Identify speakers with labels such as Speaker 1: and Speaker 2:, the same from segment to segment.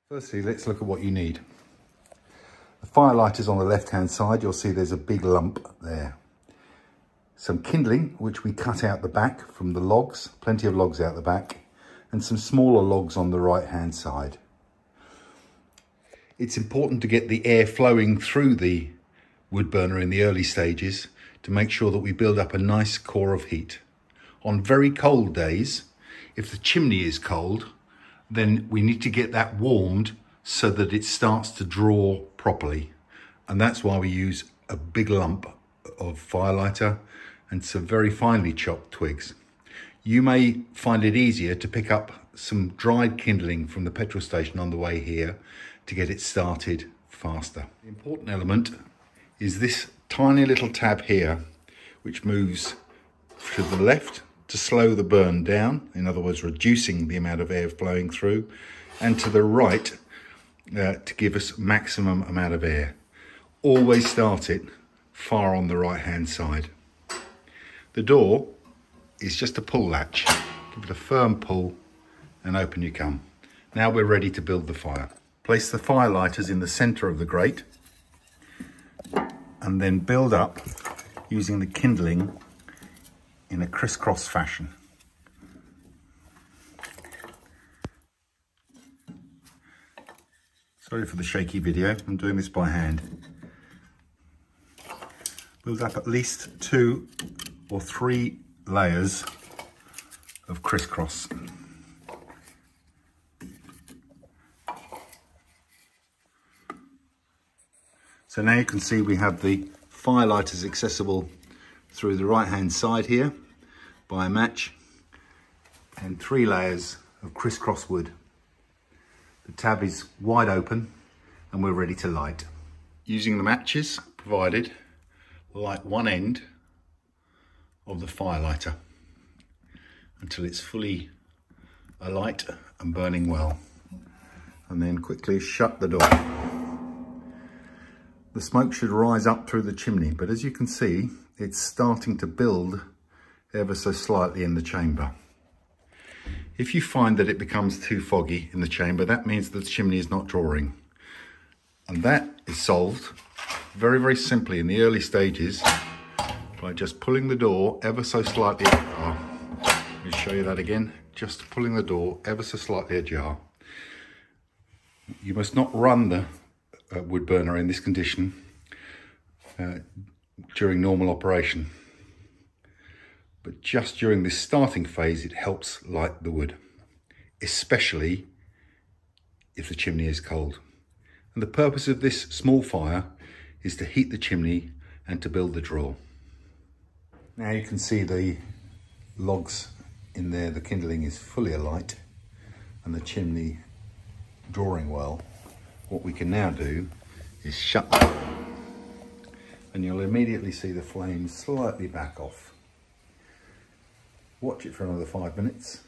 Speaker 1: Firstly, let's look at what you need. The firelight is on the left-hand side. You'll see there's a big lump there. Some kindling, which we cut out the back from the logs, plenty of logs out the back, and some smaller logs on the right-hand side. It's important to get the air flowing through the wood burner in the early stages to make sure that we build up a nice core of heat. On very cold days, if the chimney is cold, then we need to get that warmed so that it starts to draw properly. And that's why we use a big lump of firelighter and some very finely chopped twigs. You may find it easier to pick up some dried kindling from the petrol station on the way here to get it started faster. The important element is this tiny little tab here, which moves to the left to slow the burn down, in other words, reducing the amount of air flowing through, and to the right to give us maximum amount of air. Always start it far on the right hand side. The door is just a pull latch. Give it a firm pull and open you come. Now we're ready to build the fire. Place the firelighters in the center of the grate and then build up using the kindling in a crisscross fashion. Sorry for the shaky video, I'm doing this by hand. Build up at least 2 or 3 layers of crisscross. So now you can see we have the firelighters accessible through the right hand side here by a match and 3 layers of crisscross wood. The tab is wide open and we're ready to light. Using the matches provided, light one end of the firelighter until it's fully alight and burning well, and then quickly shut the door. The smoke should rise up through the chimney, but as you can see, it's starting to build ever so slightly in the chamber. If you find that it becomes too foggy in the chamber, that means that the chimney is not drawing. And that is solved very, very simply in the early stages by just pulling the door ever so slightly ajar. Let me show you that again. Just pulling the door ever so slightly ajar. You must not run the wood burner in this condition during normal operation, but just during this starting phase it helps light the wood, especially if the chimney is cold. And the purpose of this small fire is to heat the chimney and to build the draw. Now you can see the logs in there, the kindling is fully alight and the chimney drawing well. What we can now do is shut the door and you'll immediately see the flames slightly back off. Watch it for another 5 minutes.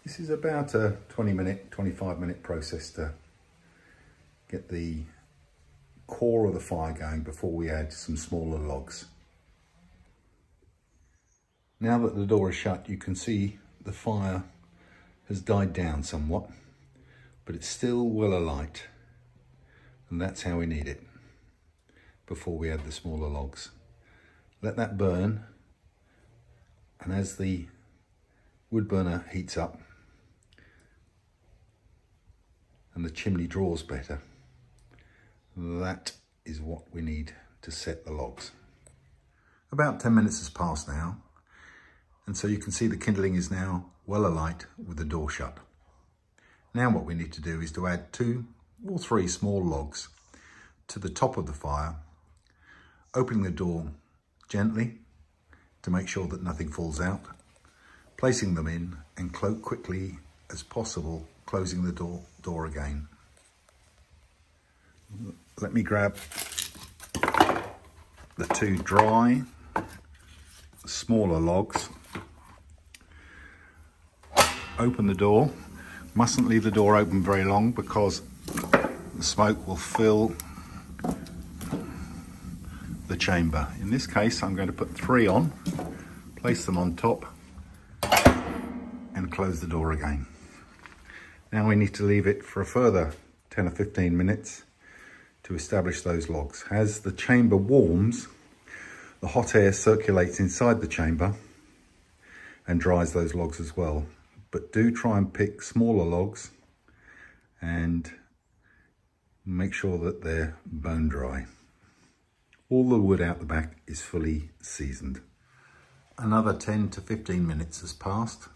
Speaker 1: This is about a 25-minute process to get the core of the fire going before we add some smaller logs. Now that the door is shut, you can see the fire has died down somewhat, but it's still well alight, and that's how we need it before we add the smaller logs. Let that burn, and as the wood burner heats up and the chimney draws better, that is what we need to set the logs. About 10 minutes has passed now, and so you can see the kindling is now well alight with the door shut. Now what we need to do is to add 2 or 3 small logs to the top of the fire, opening the door gently to make sure that nothing falls out, placing them in and quickly as possible, closing the door again. Let me grab the 2 dry, smaller logs, open the door. Mustn't leave the door open very long because the smoke will fill the chamber. In this case, I'm going to put 3 on, place them on top and close the door again. Now we need to leave it for a further 10 or 15 minutes to establish those logs. As the chamber warms, the hot air circulates inside the chamber and dries those logs as well. But do try and pick smaller logs and make sure that they're bone dry. All the wood out the back is fully seasoned. Another 10 to 15 minutes has passed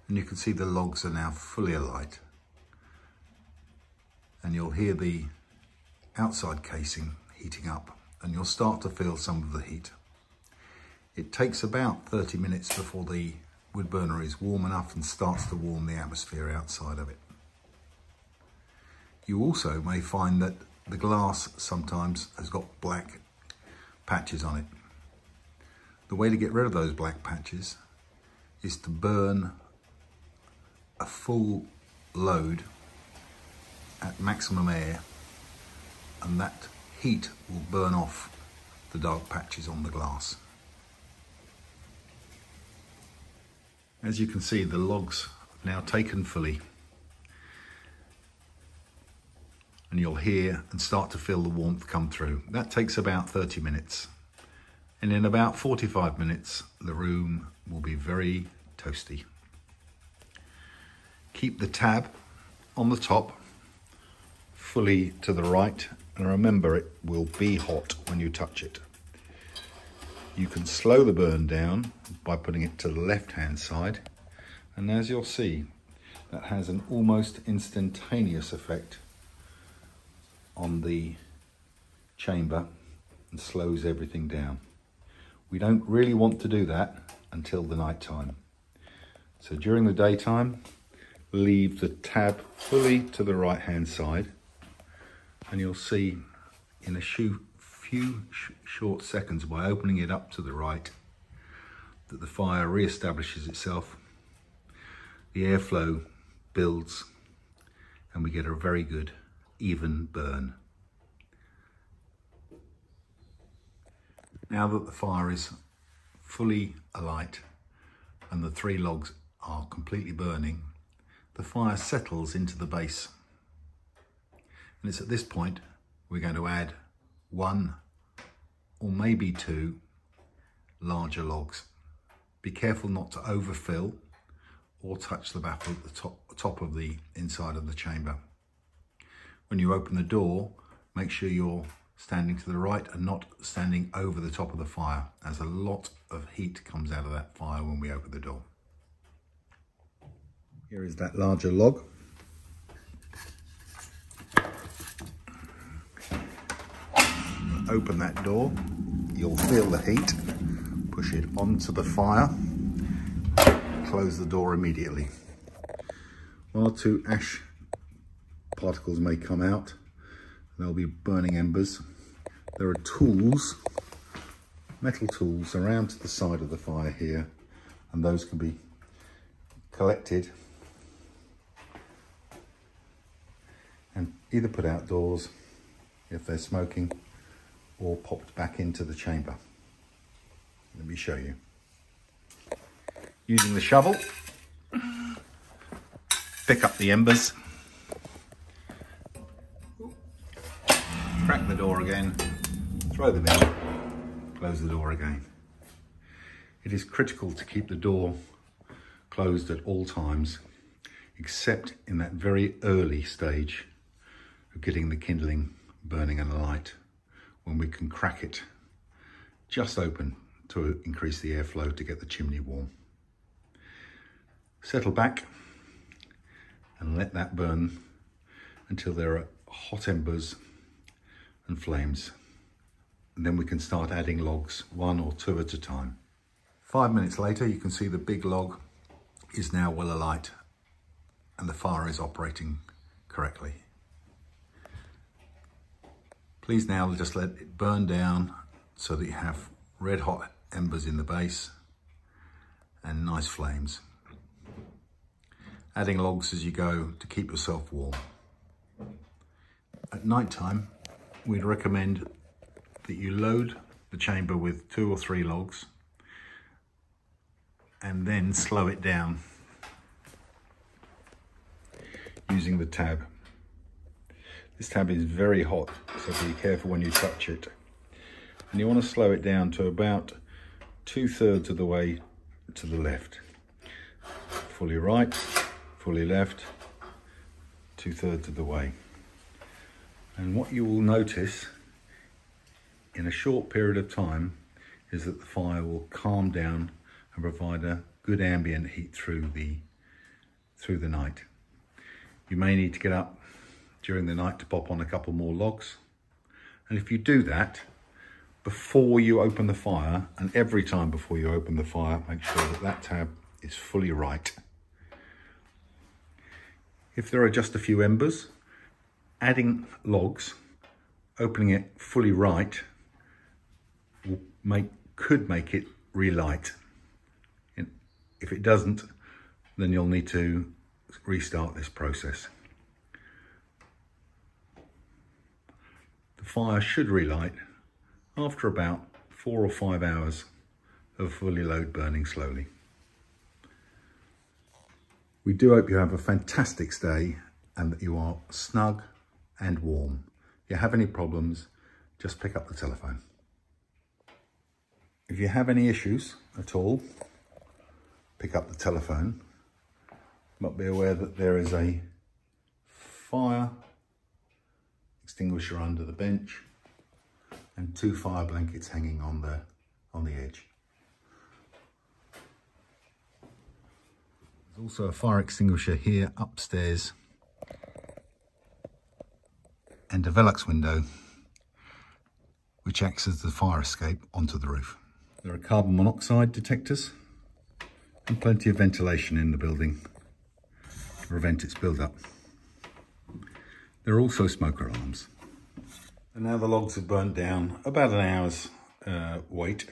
Speaker 1: and you can see the logs are now fully alight. And you'll hear the outside casing heating up and you'll start to feel some of the heat. It takes about 30 minutes before the wood burner is warm enough and starts to warm the atmosphere outside of it. You also may find that the glass sometimes has got black patches on it. The way to get rid of those black patches is to burn a full load at maximum air, and that heat will burn off the dark patches on the glass. As you can see, the logs have now taken fully, and you'll hear and start to feel the warmth come through. That takes about 30 minutes. And in about 45 minutes, the room will be very toasty. Keep the tab on the top fully to the right, and remember it will be hot when you touch it. You can slow the burn down by putting it to the left-hand side, and as you'll see, that has an almost instantaneous effect on the chamber and slows everything down. We don't really want to do that until the night time. So during the daytime, leave the tab fully to the right-hand side, and you'll see in a few short seconds, by opening it up to the right, that the fire re-establishes itself, the airflow builds, and we get a very good even burn. Now that the fire is fully alight and the 3 logs are completely burning, the fire settles into the base. And it's at this point we're going to add 1 or maybe 2 larger logs. Be careful not to overfill or touch the baffle at the top of the inside of the chamber. When you open the door, make sure you're standing to the right and not standing over the top of the fire, as a lot of heat comes out of that fire when we open the door. Here is that larger log. Open that door, you'll feel the heat, push it onto the fire, close the door immediately. 1 or 2 ash particles may come out, there'll be burning embers. There are tools, metal tools around to the side of the fire here, and those can be collected and either put outdoors if they're smoking, or popped back into the chamber. Let me show you. Using the shovel, pick up the embers, crack the door again, throw them in, close the door again. It is critical to keep the door closed at all times, except in that very early stage of getting the kindling burning and alight, when we can crack it just open to increase the airflow to get the chimney warm. Settle back and let that burn until there are hot embers and flames. And then we can start adding logs, 1 or 2 at a time. 5 minutes later, you can see the big log is now well alight and the fire is operating correctly. Please now just let it burn down so that you have red hot embers in the base and nice flames. Adding logs as you go to keep yourself warm. At night time, we'd recommend that you load the chamber with 2 or 3 logs and then slow it down. using the tab. This tab is very hot, so be careful when you touch it. And you want to slow it down to about 2/3 of the way to the left. Fully right, fully left, 2/3 of the way. And what you will notice in a short period of time is that the fire will calm down and provide a good ambient heat through the night. You may need to get up during the night to pop on a couple more logs. And if you do that before you open the fire, and every time before you open the fire, make sure that that tab is fully right. If there are just a few embers, adding logs, opening it fully right, could make it relight. If it doesn't, then you'll need to restart this process. The fire should relight after about 4 or 5 hours of fully load burning slowly. We do hope you have a fantastic stay and that you are snug and warm. If you have any problems, just pick up the telephone. If you have any issues at all, pick up the telephone, but be aware that there is a fire extinguisher under the bench and 2 fire blankets hanging on the edge. There's also a fire extinguisher here upstairs and a Velux window which acts as the fire escape onto the roof. There are carbon monoxide detectors and plenty of ventilation in the building to prevent its build-up. There are also smoke alarms. And now the logs have burnt down about an hour's wait,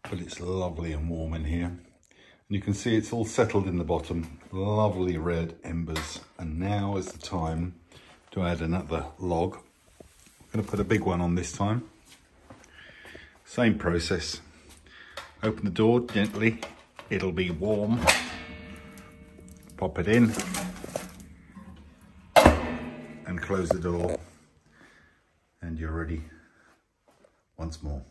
Speaker 1: but it's lovely and warm in here. And you can see it's all settled in the bottom, lovely red embers. And now is the time to add another log. I'm going to put a big one on this time. Same process. Open the door gently, it'll be warm. Pop it in and close the door, and you're ready once more.